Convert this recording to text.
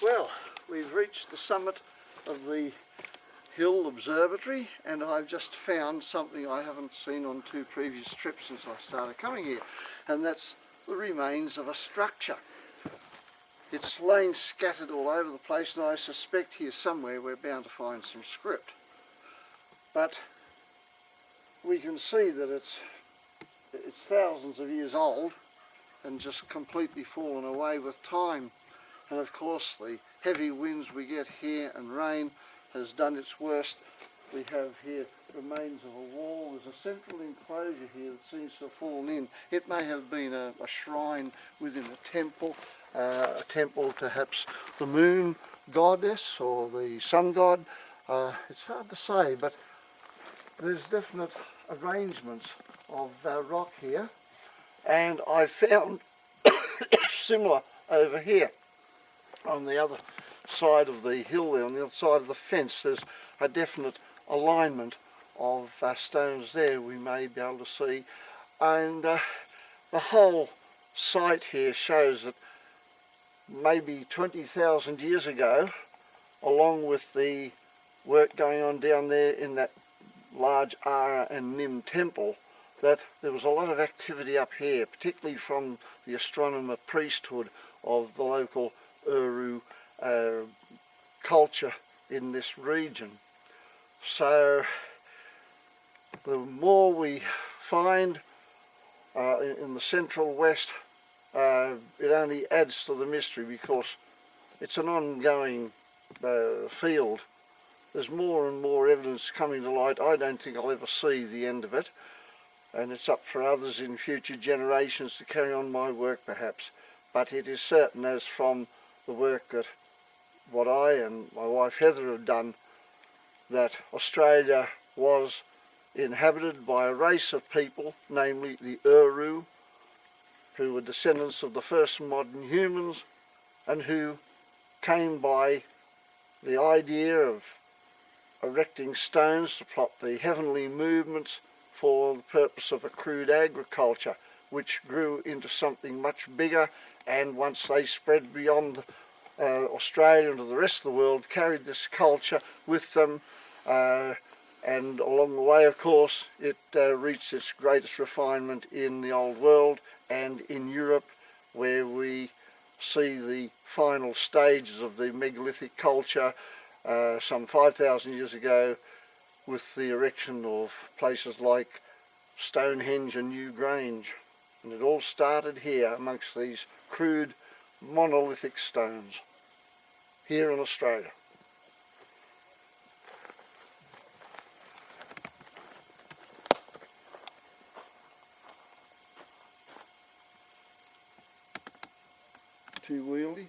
Well, we've reached the summit of the Hill Observatory, and I've just found something I haven't seen on 2 previous trips since I started coming here, and that's the remains of a structure. It's laying scattered all over the place, and I suspect here somewhere we're bound to find some script. But we can see that it's thousands of years old and just completely fallen away with time. And of course the heavy winds we get here and rain has done its worst. We have here remains of a wall. There's a central enclosure here that seems to have fallen in. It may have been a shrine within a temple perhaps the moon goddess or the sun god. It's hard to say, but there's definite arrangements of rock here, and I found similar over here on the other side of the hill there, on the other side of the fence. There's a definite alignment of stones there we may be able to see, and the whole site here shows that maybe 20,000 years ago, along with the work going on down there in that large Ara and Nim temple, that there was a lot of activity up here, particularly from the astronomer priesthood of the local URU culture in this region. So the more we find in the central west, it only adds to the mystery, because it's an ongoing field. There's more and more evidence coming to light. I don't think I'll ever see the end of it, and it's up for others in future generations to carry on my work perhaps. But it is certain, as from the work that what I and my wife Heather have done, that Australia was inhabited by a race of people, namely the URU, who were descendants of the first modern humans, and who came by the idea of erecting stones to plot the heavenly movements for the purpose of a crude agriculture, which grew into something much bigger, and once they spread beyond Australia and to the rest of the world, carried this culture with them, and along the way, of course, it reached its greatest refinement in the Old World and in Europe, where we see the final stages of the megalithic culture some 5,000 years ago, with the erection of places like Stonehenge and Newgrange. And it all started here amongst these crude monolithic stones here in Australia. Too wieldy.